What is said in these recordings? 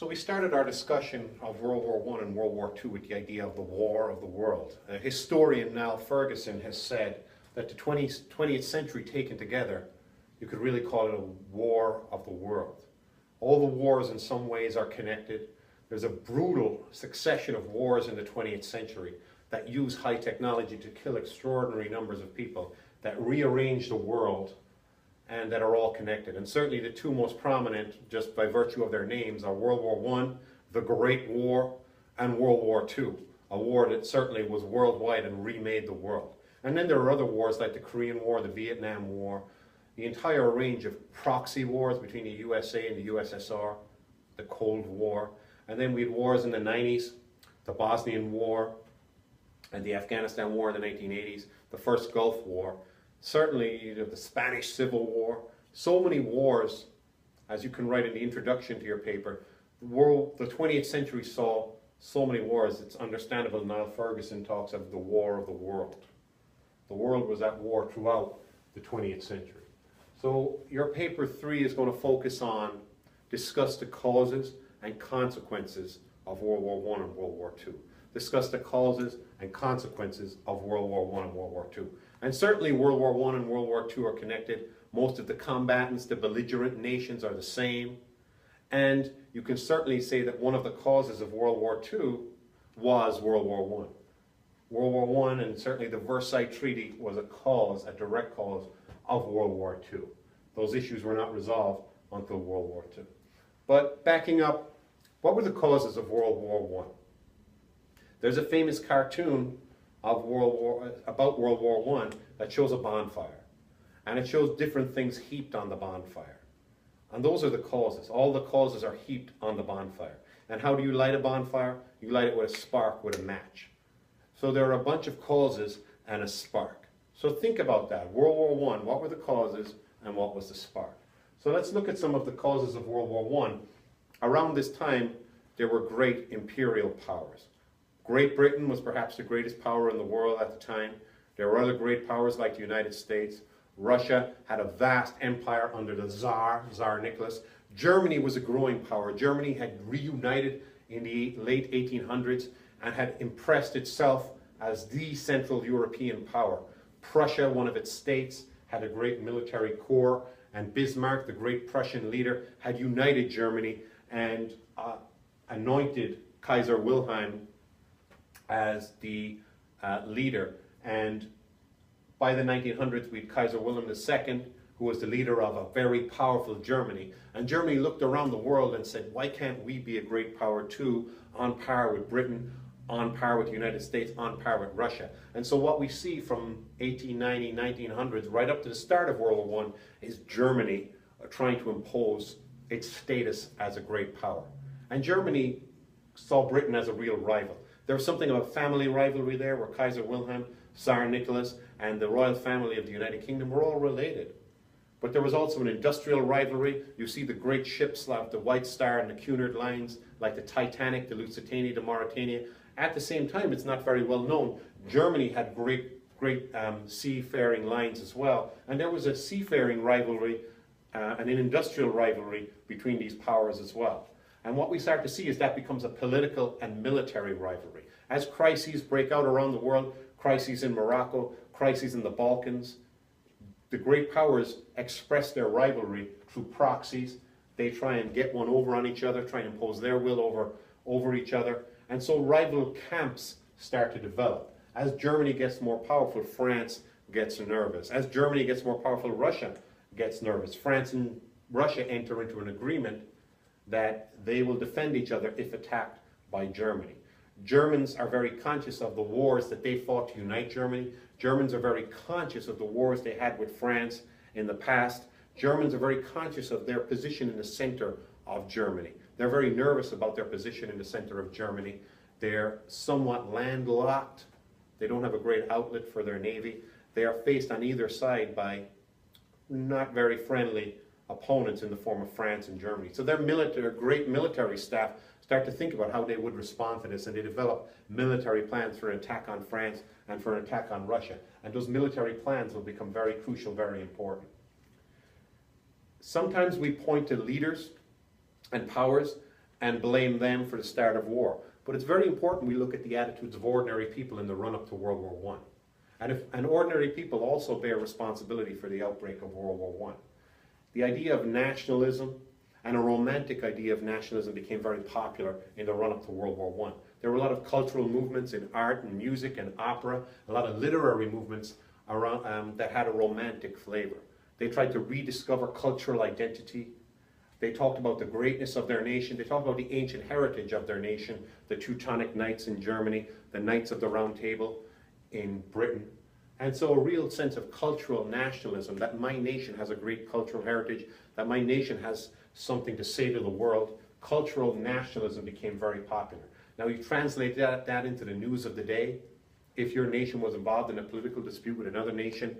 So we started our discussion of World War I and World War II with the idea of the war of the world. Historian Niall Ferguson has said that the 20th century taken together, you could really call it a war of the world. All the wars in some ways are connected. There's a brutal succession of wars in the 20th century that use high technology to kill extraordinary numbers of people, that rearrange the world, and that are all connected. And certainly the two most prominent, just by virtue of their names, are World War I, the Great War, and World War II, a war that certainly was worldwide and remade the world. And then there are other wars like the Korean War, the Vietnam War, the entire range of proxy wars between the USA and the USSR, the Cold War, and then we had wars in the 90s, the Bosnian War, and the Afghanistan War in the 1980s, the first Gulf War, certainly the Spanish Civil War. So many wars, as you can write in the introduction to your paper. The 20th century saw so many wars, it's understandable Niall Ferguson talks of the war of the world. The world was at war throughout the 20th century. So your paper 3 is going to focus on, discuss the causes and consequences of World War I and World War II. Discuss the causes and consequences of World War I and World War II. And certainly World War I and World War II are connected. Most of the combatants, the belligerent nations are the same. And you can certainly say that one of the causes of World War II was World War I. World War I and certainly the Versailles Treaty was a cause, a direct cause of World War II. Those issues were not resolved until World War II. But backing up, what were the causes of World War I? There's a famous cartoon of about World War I that shows a bonfire. And it shows different things heaped on the bonfire. And those are the causes. All the causes are heaped on the bonfire. And how do you light a bonfire? You light it with a spark, with a match. So there are a bunch of causes and a spark. So think about that. World War I, what were the causes and what was the spark? So let's look at some of the causes of World War I. Around this time, there were great imperial powers. Great Britain was perhaps the greatest power in the world at the time. There were other great powers like the United States. Russia had a vast empire under the Tsar Nicholas. Germany was a growing power. Germany had reunited in the late 1800s and had impressed itself as the Central European power. Prussia, one of its states, had a great military corps, and Bismarck, the great Prussian leader, had united Germany and anointed Kaiser Wilhelm as the leader. And by the 1900s, we had Kaiser Wilhelm II, who was the leader of a very powerful Germany. And Germany looked around the world and said, why can't we be a great power too, on par with Britain, on par with the United States, on par with Russia? And so what we see from 1890, 1900s, right up to the start of World War I, is Germany trying to impose its status as a great power. And Germany saw Britain as a real rival. There was something of a family rivalry there, where Kaiser Wilhelm, Tsar Nicholas, and the royal family of the United Kingdom were all related. But there was also an industrial rivalry. You see the great ships like the White Star and the Cunard lines, like the Titanic, the Lusitania, the Mauretania. At the same time, it's not very well known, Germany had great seafaring lines as well. And there was a seafaring rivalry and an industrial rivalry between these powers as well. And what we start to see is that becomes a political and military rivalry. As crises break out around the world, crises in Morocco, crises in the Balkans, the great powers express their rivalry through proxies. They try and get one over on each other, try and impose their will over each other. And so rival camps start to develop. As Germany gets more powerful, France gets nervous. As Germany gets more powerful, Russia gets nervous. France and Russia enter into an agreement that they will defend each other if attacked by Germany. Germans are very conscious of the wars that they fought to unite Germany. Germans are very conscious of the wars they had with France in the past. Germans are very conscious of their position in the center of Germany. They're very nervous about their position in the center of Germany. They're somewhat landlocked. They don't have a great outlet for their navy. They are faced on either side by not very friendly opponents in the form of France and Germany. So their great military staff start to think about how they would respond to this, and they develop military plans for an attack on France and for an attack on Russia. And those military plans will become very crucial, very important. Sometimes we point to leaders and powers and blame them for the start of war. But it's very important we look at the attitudes of ordinary people in the run-up to World War I. And ordinary people also bear responsibility for the outbreak of World War I. The idea of nationalism and a romantic idea of nationalism became very popular in the run-up to World War I. There were a lot of cultural movements in art and music and opera, a lot of literary movements around, that had a romantic flavor. They tried to rediscover cultural identity. They talked about the greatness of their nation. They talked about the ancient heritage of their nation, the Teutonic Knights in Germany, the Knights of the Round Table in Britain. And so a real sense of cultural nationalism, that my nation has a great cultural heritage, that my nation has something to say to the world. Cultural nationalism became very popular. Now you translate that into the news of the day. If your nation was involved in a political dispute with another nation,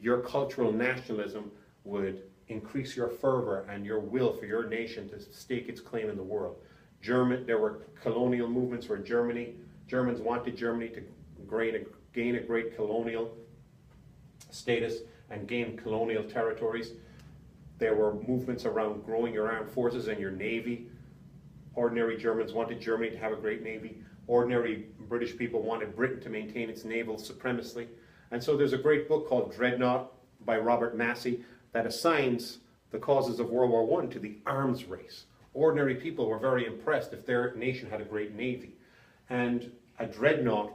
your cultural nationalism would increase your fervor and your will for your nation to stake its claim in the world. There were colonial movements where Germans wanted Germany to gain a great colonial status and gain colonial territories. There were movements around growing your armed forces and your navy. Ordinary Germans wanted Germany to have a great navy. Ordinary British people wanted Britain to maintain its naval supremacy. And so there's a great book called Dreadnought by Robert Massey that assigns the causes of World War I to the arms race. Ordinary people were very impressed if their nation had a great navy. And a dreadnought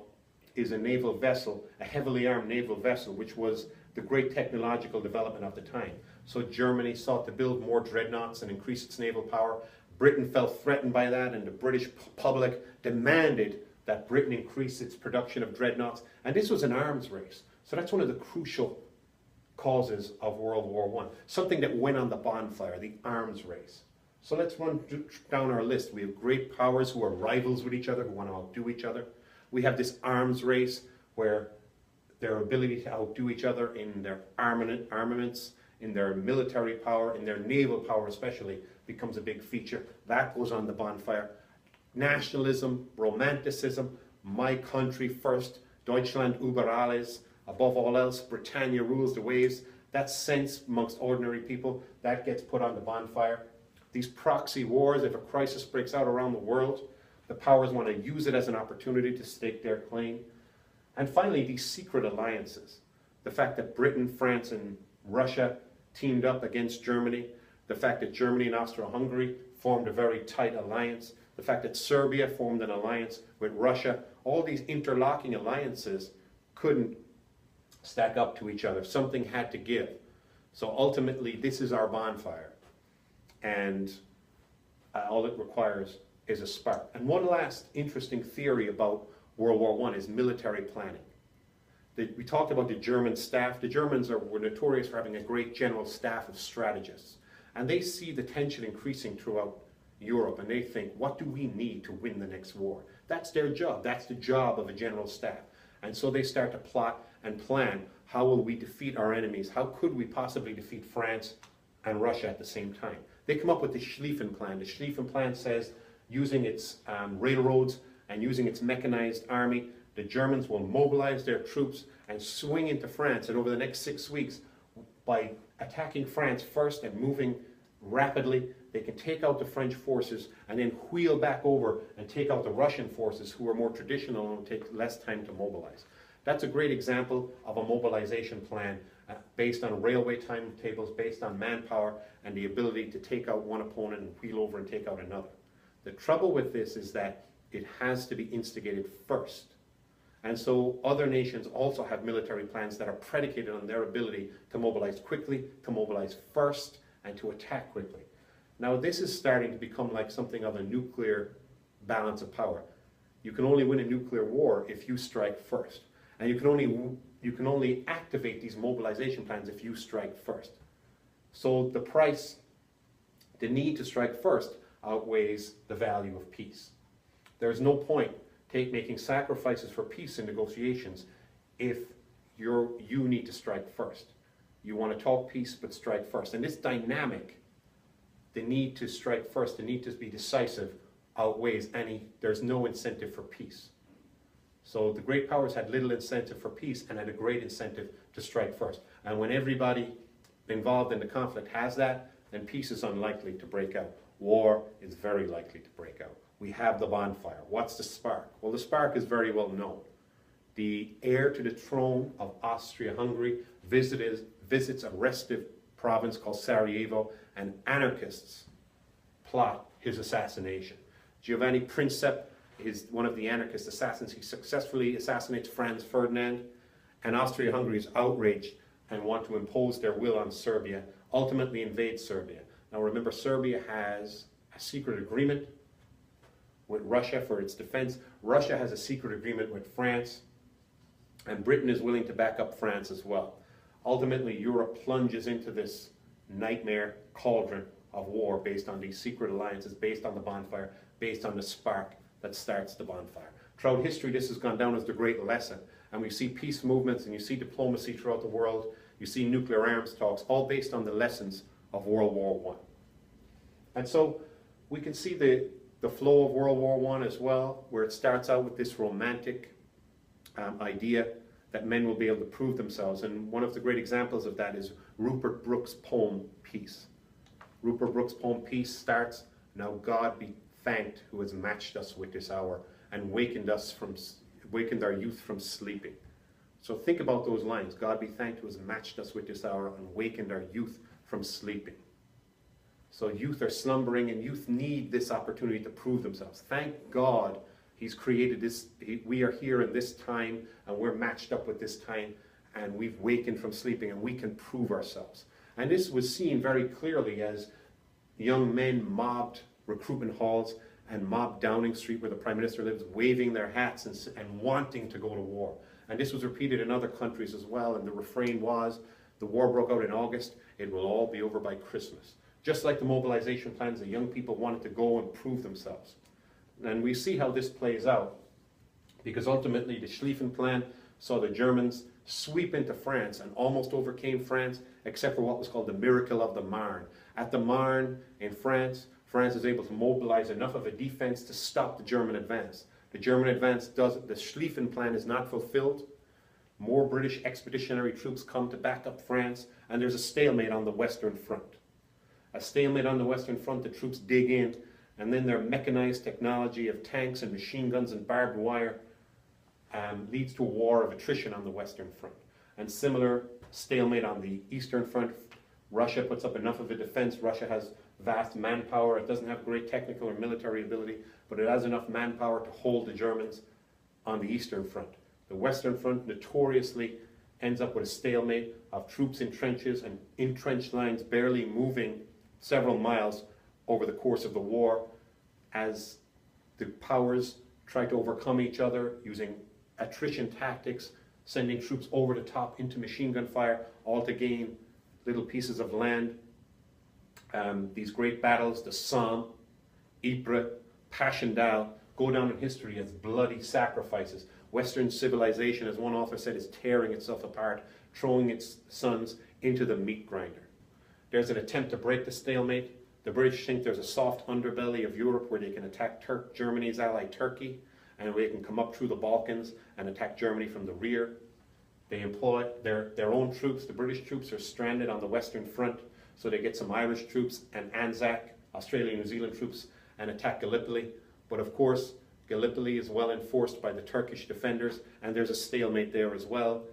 is a naval vessel, a heavily armed naval vessel, which was the great technological development of the time. So Germany sought to build more dreadnoughts and increase its naval power. Britain felt threatened by that, and the British public demanded that Britain increase its production of dreadnoughts. And this was an arms race. So that's one of the crucial causes of World War I. Something that went on the bonfire, the arms race. So let's run down our list. We have great powers who are rivals with each other, who want to outdo each other. We have this arms race where their ability to outdo each other in their armaments, in their military power, in their naval power especially, becomes a big feature. That goes on the bonfire. Nationalism, romanticism, my country first, Deutschland über alles, above all else, Britannia rules the waves. That sense amongst ordinary people, that gets put on the bonfire. These proxy wars, if a crisis breaks out around the world, the powers want to use it as an opportunity to stake their claim. And finally, these secret alliances. The fact that Britain, France, and Russia teamed up against Germany. The fact that Germany and Austro-Hungary formed a very tight alliance. The fact that Serbia formed an alliance with Russia. All these interlocking alliances couldn't stack up to each other. Something had to give. So ultimately, this is our bonfire. And all it requires is a spark. And one last interesting theory about World War I is military planning. We talked about the German staff. The Germans were notorious for having a great general staff of strategists. And they see the tension increasing throughout Europe, and they think, what do we need to win the next war? That's their job. That's the job of a general staff. And so they start to plot and plan, how will we defeat our enemies? How could we possibly defeat France and Russia at the same time? They come up with the Schlieffen Plan. The Schlieffen Plan says, using its railroads and using its mechanized army, the Germans will mobilize their troops and swing into France. And over the next 6 weeks, by attacking France first and moving rapidly, they can take out the French forces and then wheel back over and take out the Russian forces, who are more traditional and will take less time to mobilize. That's a great example of a mobilization plan based on railway timetables, based on manpower, and the ability to take out one opponent and wheel over and take out another. The trouble with this is that it has to be instigated first. And so other nations also have military plans that are predicated on their ability to mobilize quickly, to mobilize first, and to attack quickly. Now this is starting to become like something of a nuclear balance of power. You can only win a nuclear war if you strike first. And you can only activate these mobilization plans if you strike first. So the need to strike first outweighs the value of peace. There's no point making sacrifices for peace in negotiations if you need to strike first. You want to talk peace, but strike first. And this dynamic, the need to strike first, the need to be decisive, outweighs there's no incentive for peace. So the great powers had little incentive for peace and had a great incentive to strike first. And when everybody involved in the conflict has that, then peace is unlikely to break out. War is very likely to break out. We have the bonfire. What's the spark? Well, the spark is very well known. The heir to the throne of Austria-Hungary visits a restive province called Sarajevo, and anarchists plot his assassination. Giovanni Princip is one of the anarchist assassins. He successfully assassinates Franz Ferdinand, and Austria-Hungary is outraged and want to impose their will on Serbia, ultimately invade Serbia. Now remember, Serbia has a secret agreement with Russia for its defense. Russia has a secret agreement with France, and Britain is willing to back up France as well. Ultimately, Europe plunges into this nightmare cauldron of war based on these secret alliances, based on the bonfire, based on the spark that starts the bonfire. Throughout history, this has gone down as the great lesson, and we see peace movements and you see diplomacy throughout the world, you see nuclear arms talks, all based on the lessons of World War I. And so we can see the flow of World War I as well, where it starts out with this romantic idea that men will be able to prove themselves. And one of the great examples of that is Rupert Brooke's poem, Peace. Rupert Brooke's poem, Peace, starts, "Now God be thanked who has matched us with this hour and wakened our youth from sleeping." So think about those lines. God be thanked who has matched us with this hour and wakened our youth from sleeping. So youth are slumbering, and youth need this opportunity to prove themselves. Thank God He's created this. We are here in this time, and we're matched up with this time, and we've wakened from sleeping, and we can prove ourselves. And this was seen very clearly as young men mobbed recruitment halls and mobbed Downing Street, where the Prime Minister lives, waving their hats and wanting to go to war. And this was repeated in other countries as well, and the refrain was, the war broke out in August, it will all be over by Christmas. Just like the mobilization plans, the young people wanted to go and prove themselves. And we see how this plays out, because ultimately the Schlieffen Plan saw the Germans sweep into France and almost overcame France, except for what was called the miracle of the Marne. At the Marne in France, France is able to mobilize enough of a defense to stop the German advance. The German advance doesn't, the Schlieffen Plan is not fulfilled. More British expeditionary troops come to back up France, and there's a stalemate on the Western Front. A stalemate on the Western Front, the troops dig in, and then their mechanized technology of tanks and machine guns and barbed wire leads to a war of attrition on the Western Front. And similar stalemate on the Eastern Front. Russia puts up enough of a defense. Russia has vast manpower. It doesn't have great technical or military ability, but it has enough manpower to hold the Germans on the Eastern Front. The Western Front notoriously ends up with a stalemate of troops in trenches and entrenched lines barely moving several miles over the course of the war, as the powers try to overcome each other using attrition tactics, sending troops over the top into machine gun fire, all to gain little pieces of land. These great battles, the Somme, Ypres, Passchendaele, go down in history as bloody sacrifices. Western civilization, as one author said, is tearing itself apart, throwing its sons into the meat grinder. There's an attempt to break the stalemate. The British think there's a soft underbelly of Europe where they can attack Germany's ally Turkey, and they can come up through the Balkans and attack Germany from the rear. They employ their own troops. The British troops are stranded on the Western Front, so they get some Irish troops and Anzac, Australian New Zealand troops, and attack Gallipoli. But of course, Gallipoli is well enforced by the Turkish defenders, and there's a stalemate there as well.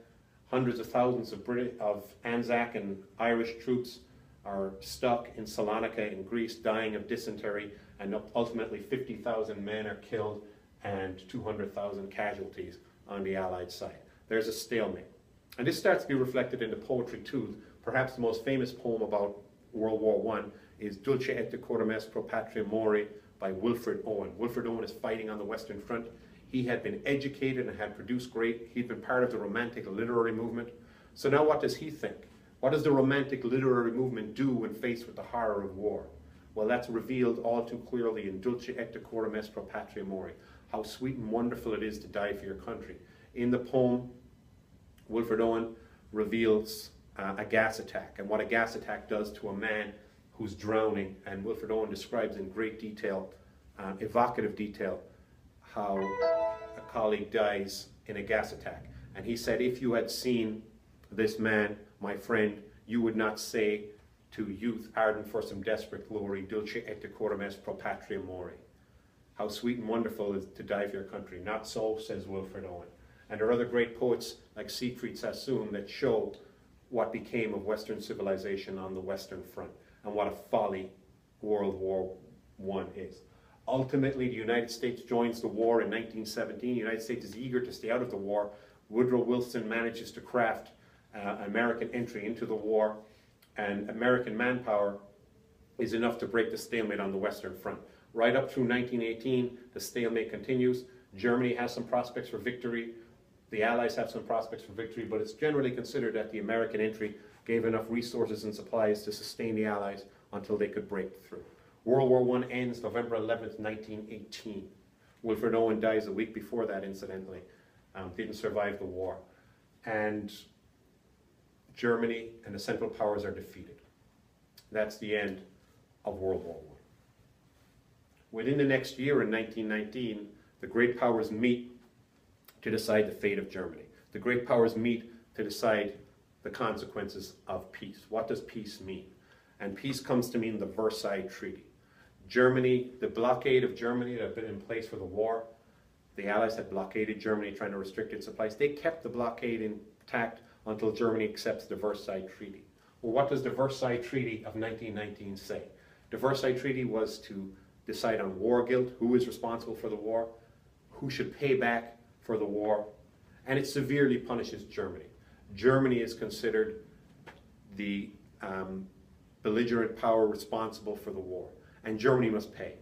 Hundreds of thousands of Anzac and Irish troops are stuck in Salonika in Greece, dying of dysentery, and ultimately 50,000 men are killed and 200,000 casualties on the Allied side. There's a stalemate. And this starts to be reflected in the poetry too. Perhaps the most famous poem about World War I is Dulce et decorum est pro patria mori by Wilfred Owen. Wilfred Owen is fighting on the Western Front. He had been educated and had produced he'd been part of the Romantic literary movement. So now what does he think? What does the Romantic literary movement do when faced with the horror of war? Well, that's revealed all too clearly in Dulce et decorum est pro patria mori. How sweet and wonderful it is to die for your country. In the poem, Wilfred Owen reveals a gas attack and what a gas attack does to a man who's drowning. And Wilfred Owen describes in great detail, evocative detail, how a colleague dies in a gas attack. And he said, if you had seen this man, my friend, you would not say to youth ardent for some desperate glory, dulce et decorum est pro patria mori. How sweet and wonderful is to die for your country. Not so, says Wilfred Owen. And there are other great poets like Siegfried Sassoon that show what became of Western civilization on the Western Front and what a folly World War I is. Ultimately, the United States joins the war in 1917. The United States is eager to stay out of the war. Woodrow Wilson manages to craft American entry into the war, and American manpower is enough to break the stalemate on the Western Front. Right up through 1918, the stalemate continues. Germany has some prospects for victory. The Allies have some prospects for victory, but it's generally considered that the American entry gave enough resources and supplies to sustain the Allies until they could break through. World War I ends November 11th, 1918. Wilfred Owen dies a week before that, incidentally. Didn't survive the war. And Germany and the Central Powers are defeated. That's the end of World War I. Within the next year, in 1919, the great powers meet to decide the fate of Germany. The great powers meet to decide the consequences of peace. What does peace mean? And peace comes to mean the Versailles Treaty. Germany, the blockade of Germany that had been in place for the war, the Allies had blockaded Germany, trying to restrict its supplies. They kept the blockade intact until Germany accepts the Versailles Treaty. Well, what does the Versailles Treaty of 1919 say? The Versailles Treaty was to decide on war guilt, who is responsible for the war, who should pay back for the war, and it severely punishes Germany. Germany is considered the belligerent power responsible for the war, and Germany must pay.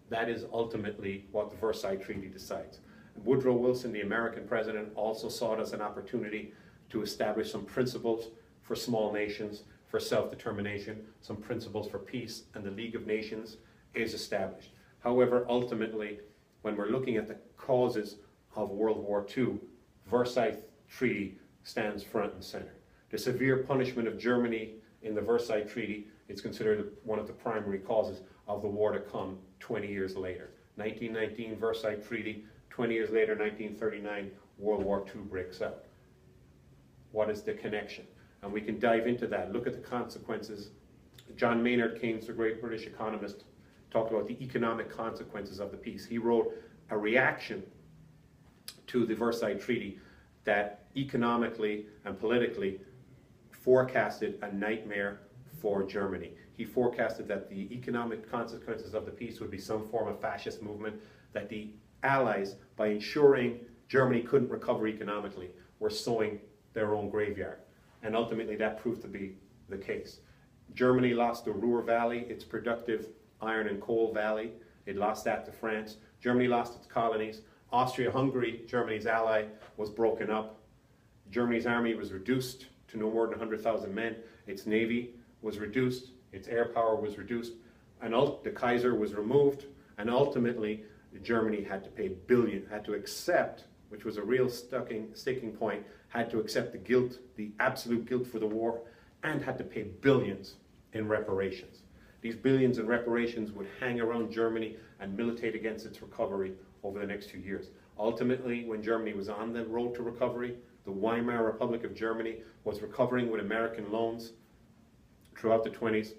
That is ultimately what the Versailles Treaty decides. Woodrow Wilson, the American president, also saw it as an opportunity to establish some principles for small nations, for self-determination, some principles for peace, and the League of Nations is established. However, ultimately, when we're looking at the causes of World War II, Versailles Treaty stands front and center. The severe punishment of Germany in the Versailles Treaty is considered one of the primary causes of the war to come 20 years later. 1919, Versailles Treaty. 20 years later, 1939, World War II breaks out. What is the connection? And we can dive into that. Look at the consequences. John Maynard Keynes, the great British economist, talked about the economic consequences of the peace. He wrote a reaction to the Versailles Treaty that economically and politically forecasted a nightmare for Germany. He forecasted that the economic consequences of the peace would be some form of fascist movement, that the Allies, by ensuring Germany couldn't recover economically, were sowing their own graveyard. And ultimately that proved to be the case. Germany lost the Ruhr Valley, its productive iron and coal valley. It lost that to France. Germany lost its colonies. Austria-Hungary, Germany's ally, was broken up. Germany's army was reduced to no more than 100,000 men. Its navy was reduced. Its air power was reduced. And the Kaiser was removed. And ultimately, Germany had to pay billions, had to accept, which was a real sticking point, had to accept the guilt, the absolute guilt for the war, and had to pay billions in reparations. These billions in reparations would hang around Germany and militate against its recovery over the next few years. Ultimately, when Germany was on the road to recovery, the Weimar Republic of Germany was recovering with American loans throughout the 20s.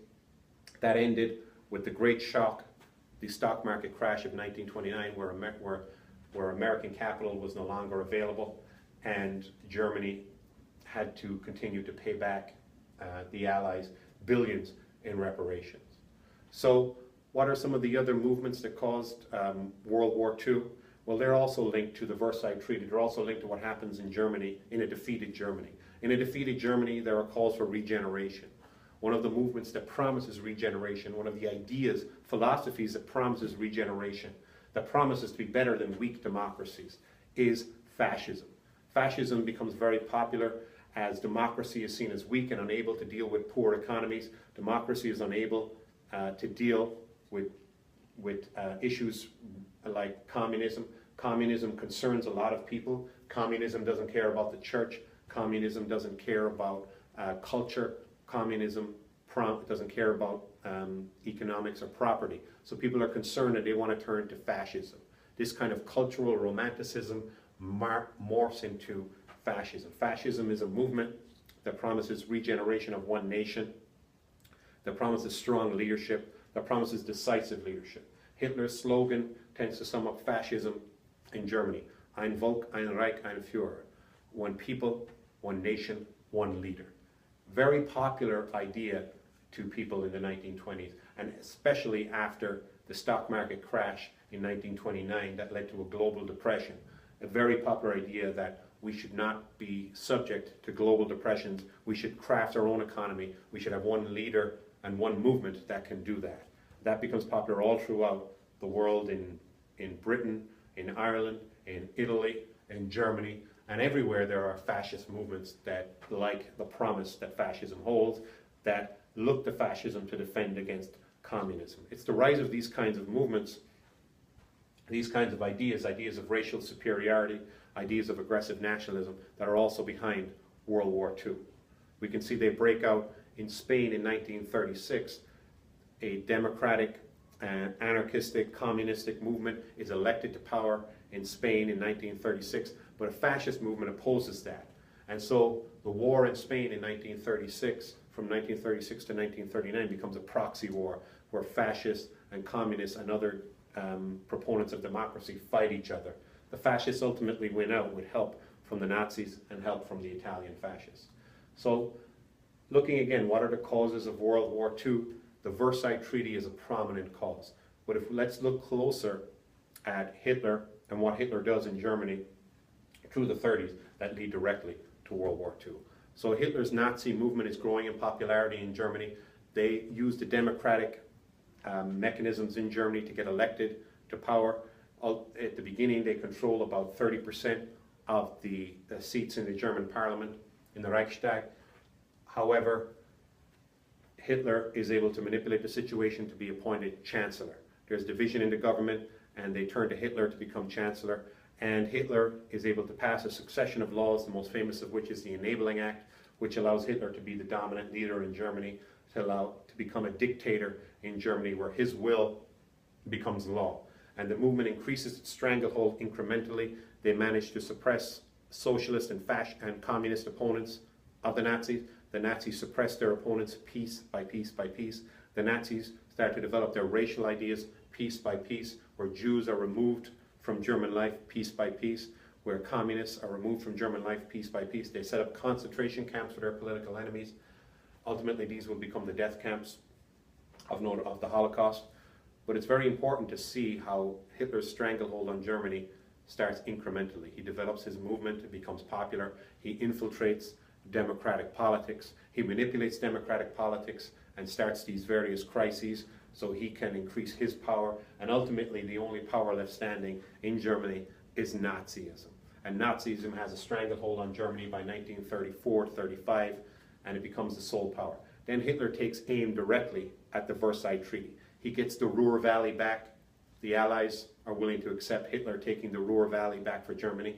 That ended with the Great Shock, the stock market crash of 1929, where American capital was no longer available, and Germany had to continue to pay back the Allies billions in reparations. So what are some of the other movements that caused World War II? Well, they're also linked to the Versailles Treaty. They're also linked to what happens in Germany, in a defeated Germany. In a defeated Germany, there are calls for regeneration. One of the movements that promises regeneration, one of the ideas, philosophies that promises regeneration, that promises to be better than weak democracies, is fascism. Fascism becomes very popular as democracy is seen as weak and unable to deal with poor economies. Democracy is unable to deal with issues like communism. Communism concerns a lot of people. Communism doesn't care about the church. Communism doesn't care about culture. Communism doesn't care about economics or property. So people are concerned that they want to turn to fascism. This kind of cultural romanticism morphs into fascism. Fascism is a movement that promises regeneration of one nation. that promises strong leadership, that promises decisive leadership. Hitler's slogan tends to sum up fascism in Germany. Ein Volk, ein Reich, ein Führer. One people, one nation, one leader. Very popular idea to people in the 1920s, and especially after the stock market crash in 1929 that led to a global depression. A very popular idea that we should not be subject to global depressions. We should craft our own economy. We should have one leader and one movement that can do that. That becomes popular all throughout the world, in Britain, in Ireland, in Italy, in Germany, and everywhere there are fascist movements that, like the promise that fascism holds, that look to fascism to defend against communism. It's the rise of these kinds of movements, these kinds of ideas of racial superiority, ideas of aggressive nationalism, that are also behind World War II. We can see they break out in Spain in 1936. A democratic, anarchistic, communistic movement is elected to power in Spain in 1936, but a fascist movement opposes that. And so the war in Spain in 1936, from 1936 to 1939, becomes a proxy war where fascists and communists and other proponents of democracy fight each other. The fascists ultimately win out with help from the Nazis and help from the Italian fascists. So, looking again, what are the causes of World War II? The Versailles Treaty is a prominent cause. But let's look closer at Hitler and what Hitler does in Germany through the 30s that lead directly to World War II. So Hitler's Nazi movement is growing in popularity in Germany. They use the democratic mechanisms in Germany to get elected to power. At the beginning, they control about 30% of the seats in the German parliament, in the Reichstag. However, Hitler is able to manipulate the situation to be appointed chancellor. There's division in the government, and they turn to Hitler to become chancellor. And Hitler is able to pass a succession of laws, the most famous of which is the Enabling Act, which allows Hitler to be the dominant leader in Germany, to become a dictator in Germany, where his will becomes law. And the movement increases its stranglehold incrementally. They manage to suppress socialist and communist opponents of the Nazis. The Nazis suppress their opponents piece by piece by piece. The Nazis start to develop their racial ideas piece by piece, where Jews are removed from German life piece by piece, where communists are removed from German life piece by piece. They set up concentration camps for their political enemies. Ultimately, these will become the death camps of the Holocaust. But it's very important to see how Hitler's stranglehold on Germany starts incrementally. He develops his movement, it becomes popular, he infiltrates democratic politics, he manipulates democratic politics and starts these various crises so he can increase his power, and ultimately the only power left standing in Germany is Nazism. And Nazism has a stranglehold on Germany by 1934-35, and it becomes the sole power. Then Hitler takes aim directly at the Versailles Treaty. He gets the Ruhr Valley back. The Allies are willing to accept Hitler taking the Ruhr Valley back for Germany.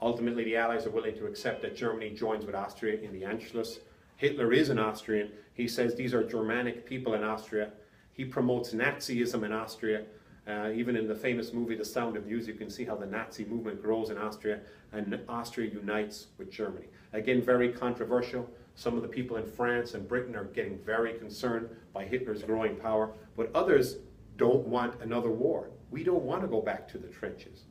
Ultimately, the Allies are willing to accept that Germany joins with Austria in the Anschluss. Hitler is an Austrian. He says these are Germanic people in Austria. He promotes Nazism in Austria. Even in the famous movie The Sound of Music, you can see how the Nazi movement grows in Austria, and Austria unites with Germany. Again, very controversial. Some of the people in France and Britain are getting very concerned by Hitler's growing power, but others don't want another war. We don't want to go back to the trenches.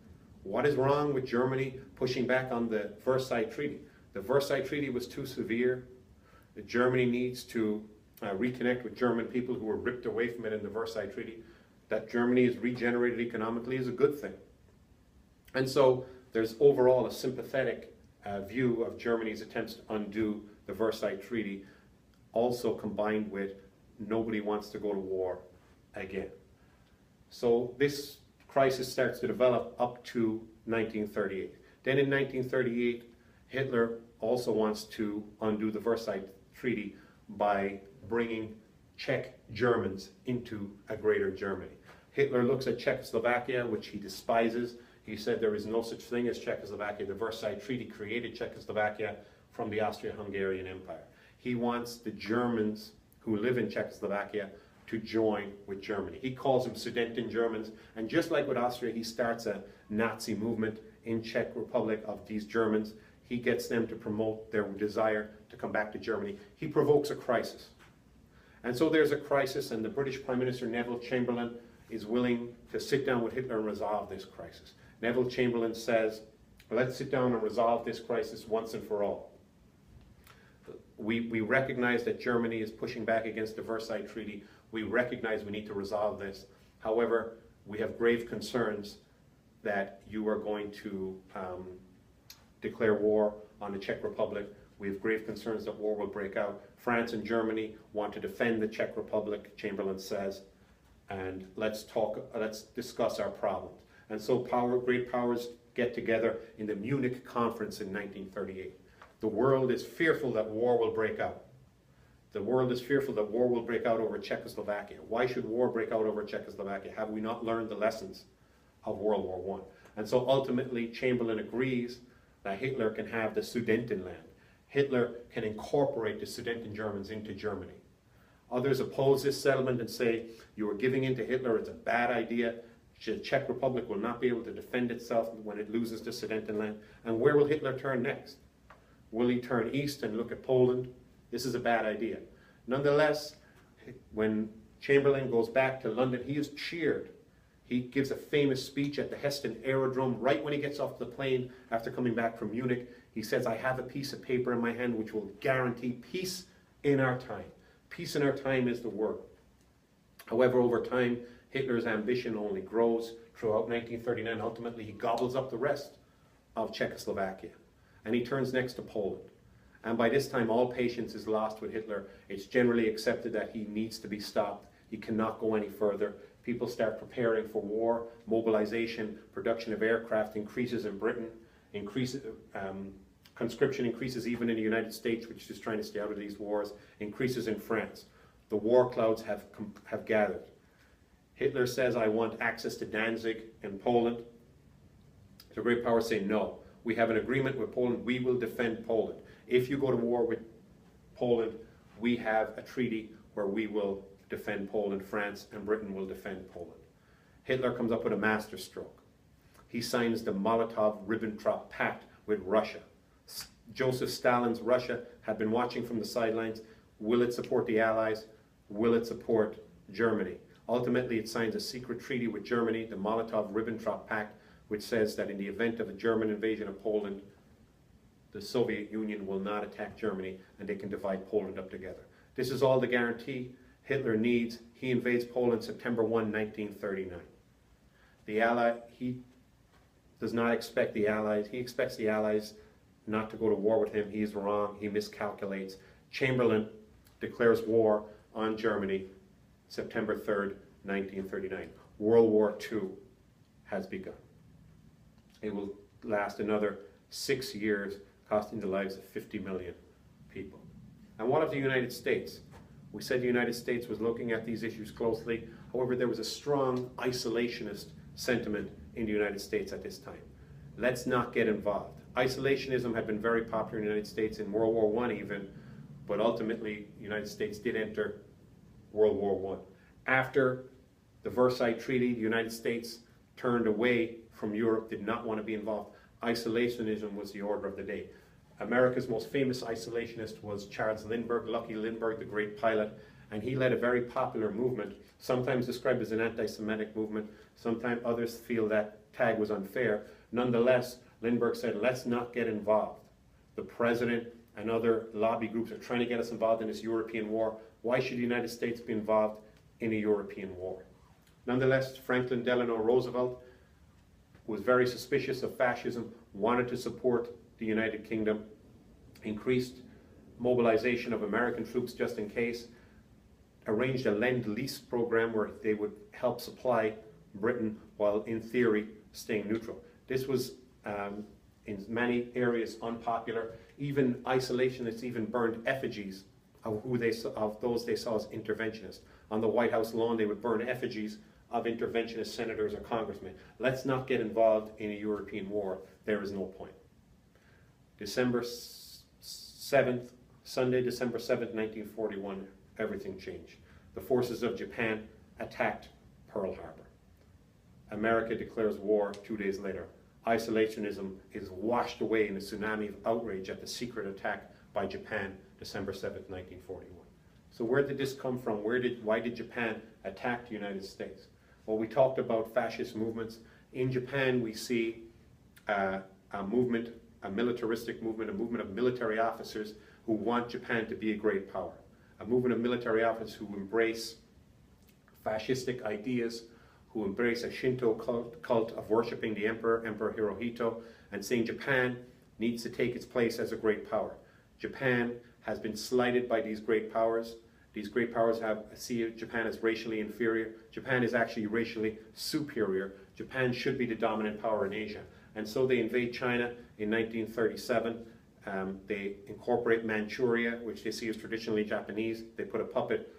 What is wrong with Germany pushing back on the Versailles Treaty? The Versailles Treaty was too severe. Germany needs to reconnect with German people who were ripped away from it in the Versailles Treaty. That Germany is regenerated economically is a good thing. And so there's overall a sympathetic view of Germany's attempts to undo the Versailles Treaty, also combined with nobody wants to go to war again. So this crisis starts to develop up to 1938. Then in 1938, Hitler also wants to undo the Versailles Treaty by bringing Czech Germans into a greater Germany. Hitler looks at Czechoslovakia, which he despises. He said there is no such thing as Czechoslovakia. The Versailles Treaty created Czechoslovakia from the Austro-Hungarian Empire. He wants the Germans who live in Czechoslovakia to join with Germany. He calls them Sudeten Germans, and just like with Austria, he starts a Nazi movement in Czech Republic of these Germans. He gets them to promote their desire to come back to Germany. He provokes a crisis. And so there's a crisis, and the British Prime Minister Neville Chamberlain is willing to sit down with Hitler and resolve this crisis. Neville Chamberlain says, well, let's sit down and resolve this crisis once and for all. We recognize that Germany is pushing back against the Versailles Treaty. We recognize we need to resolve this. However, we have grave concerns that you are going to declare war on the Czech Republic. We have grave concerns that war will break out. France and Germany want to defend the Czech Republic, Chamberlain says, and let's discuss our problems. And so great powers get together in the Munich Conference in 1938. The world is fearful that war will break out. The world is fearful that war will break out over Czechoslovakia. Why should war break out over Czechoslovakia? Have we not learned the lessons of World War I? And so ultimately, Chamberlain agrees that Hitler can have the Sudetenland. Hitler can incorporate the Sudeten Germans into Germany. Others oppose this settlement and say, you are giving in to Hitler, it's a bad idea. The Czech Republic will not be able to defend itself when it loses the Sudetenland. And where will Hitler turn next? Will he turn east and look at Poland? This is a bad idea. Nonetheless, when Chamberlain goes back to London, he is cheered. He gives a famous speech at the Heston Aerodrome right when he gets off the plane after coming back from Munich. He says, I have a piece of paper in my hand which will guarantee peace in our time. Peace in our time is the word. However, over time, Hitler's ambition only grows. Throughout 1939, ultimately, he gobbles up the rest of Czechoslovakia. And he turns next to Poland. And by this time, all patience is lost with Hitler. It's generally accepted that he needs to be stopped. He cannot go any further. People start preparing for war. Mobilization, production of aircraft increases in Britain. Conscription increases even in the United States, which is trying to stay out of these wars, increases in France. The war clouds have gathered. Hitler says, I want access to Danzig in Poland. The great powers say, no. We have an agreement with Poland. We will defend Poland. If you go to war with Poland, we have a treaty where we will defend Poland. France and Britain will defend Poland. Hitler comes up with a masterstroke. He signs the Molotov-Ribbentrop Pact with Russia. Joseph Stalin's Russia had been watching from the sidelines. Will it support the Allies? Will it support Germany? Ultimately, it signs a secret treaty with Germany, the Molotov-Ribbentrop Pact, which says that in the event of a German invasion of Poland, the Soviet Union will not attack Germany and they can divide Poland up together. This is all the guarantee Hitler needs. He invades Poland September 1, 1939. He does not expect the Allies. He expects the Allies not to go to war with him. He's wrong. He miscalculates. Chamberlain declares war on Germany September 3rd, 1939. World War II has begun. It will last another 6 years, costing the lives of 50 million people. And what of the United States? We said the United States was looking at these issues closely. However, there was a strong isolationist sentiment in the United States at this time. Let's not get involved. Isolationism had been very popular in the United States in World War I even, but ultimately the United States did enter World War I. After the Versailles Treaty, the United States turned away from Europe, did not want to be involved. Isolationism was the order of the day. America's most famous isolationist was Charles Lindbergh, Lucky Lindbergh, the great pilot, and he led a very popular movement, sometimes described as an anti-Semitic movement. Sometimes others feel that tag was unfair. Nonetheless, Lindbergh said, let's not get involved. The president and other lobby groups are trying to get us involved in this European war. Why should the United States be involved in a European war? Nonetheless, Franklin Delano Roosevelt was very suspicious of fascism, wanted to support the United Kingdom, increased mobilization of American troops just in case, arranged a Lend-Lease program where they would help supply Britain while in theory staying neutral. This was in many areas unpopular. Even isolationists even burned effigies of those they saw as interventionists. On the White House lawn they would burn effigies of interventionist senators or congressmen. Let's not get involved in a European war. There is no point. December 7th, Sunday, December 7th, 1941, everything changed. The forces of Japan attacked Pearl Harbor. America declares war 2 days later. Isolationism is washed away in a tsunami of outrage at the secret attack by Japan, December 7th, 1941. So where did this come from? Why did Japan attack the United States? Well, we talked about fascist movements. In Japan, we see a movement, a militaristic movement, a movement of military officers who want Japan to be a great power. A movement of military officers who embrace fascistic ideas, who embrace a Shinto cult of worshipping the emperor, Emperor Hirohito, and saying Japan needs to take its place as a great power. Japan has been slighted by these great powers. These great powers see Japan as racially inferior. Japan is actually racially superior. Japan should be the dominant power in Asia. And so they invade China in 1937. They incorporate Manchuria, which they see as traditionally Japanese. They put a puppet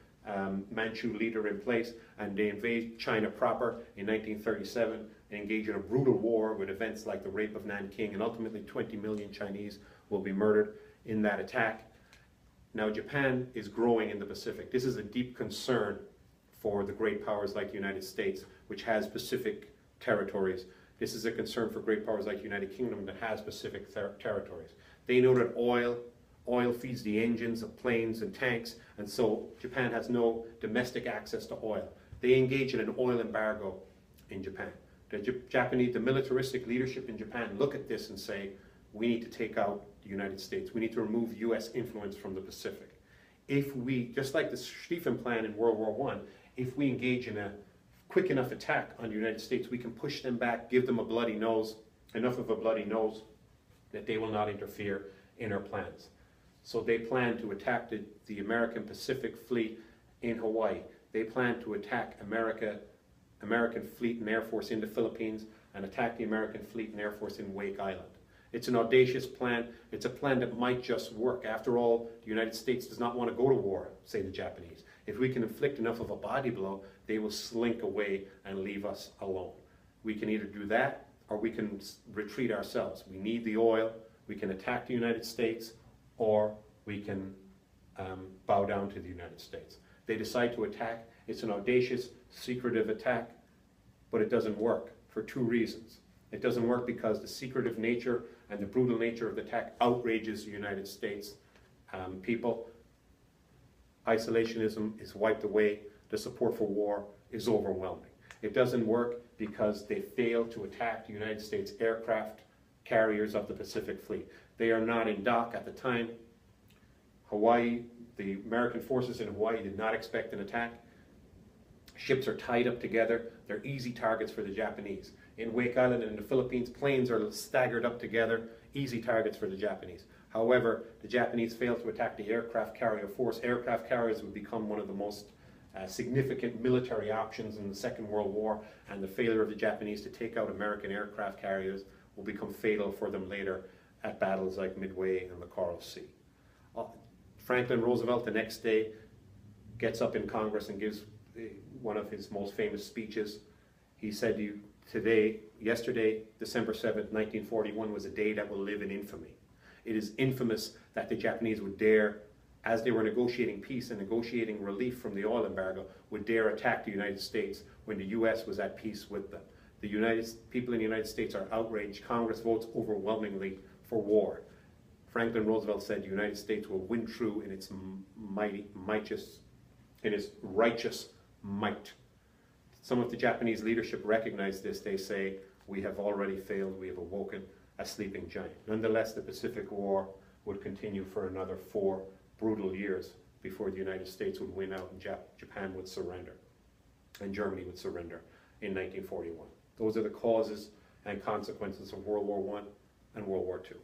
Manchu leader in place, and they invade China proper in 1937 and engage in a brutal war with events like the rape of Nanking, and ultimately 20 million Chinese will be murdered in that attack. Now, Japan is growing in the Pacific. This is a deep concern for the great powers like the United States, which has Pacific territories. This is a concern for great powers like the United Kingdom that has Pacific territories. They know that oil feeds the engines of planes and tanks, and so Japan has no domestic access to oil. They engage in an oil embargo in Japan. The militaristic leadership in Japan look at this and say, we need to take out the United States. We need to remove US influence from the Pacific. If we, just like the Schlieffen Plan in World War I, if we engage in a quick enough attack on the United States, we can push them back, give them a bloody nose, enough of a bloody nose that they will not interfere in our plans. So they plan to attack the American Pacific Fleet in Hawaii. They plan to attack American Fleet and Air Force in the Philippines and attack the American Fleet and Air Force in Wake Island. It's an audacious plan. It's a plan that might just work. After all, the United States does not want to go to war, say the Japanese. If we can inflict enough of a body blow, they will slink away and leave us alone. We can either do that or we can retreat ourselves. We need the oil. We can attack the United States, or we can bow down to the United States. They decide to attack. It's an audacious, secretive attack, but it doesn't work for two reasons. It doesn't work because the secretive nature and the brutal nature of the attack outrages the United States people. Isolationism is wiped away. The support for war is overwhelming. It doesn't work because they fail to attack the United States aircraft carriers of the Pacific Fleet. They are not in dock at the time. Hawaii, the American forces in Hawaii did not expect an attack. Ships are tied up together. They're easy targets for the Japanese. In Wake Island and in the Philippines, planes are staggered up together, easy targets for the Japanese. However, the Japanese failed to attack the aircraft carrier force. Aircraft carriers would become one of the most significant military options in the Second World War, and the failure of the Japanese to take out American aircraft carriers will become fatal for them later at battles like Midway and the Coral Sea. Franklin Roosevelt the next day gets up in Congress and gives one of his most famous speeches. He said, yesterday, December 7th, 1941, was a day that will live in infamy. It is infamous that the Japanese would dare, as they were negotiating peace and negotiating relief from the oil embargo, would dare attack the United States when the US was at peace with them. The people in the United States are outraged. Congress votes overwhelmingly for war. Franklin Roosevelt said the United States will win through in its righteous might. Some of the Japanese leadership recognize this. They say, we have already failed. We have awoken a sleeping giant. Nonetheless, the Pacific War would continue for another 4 brutal years before the United States would win out and Japan would surrender and Germany would surrender in 1941. Those are the causes and consequences of World War I and World War II.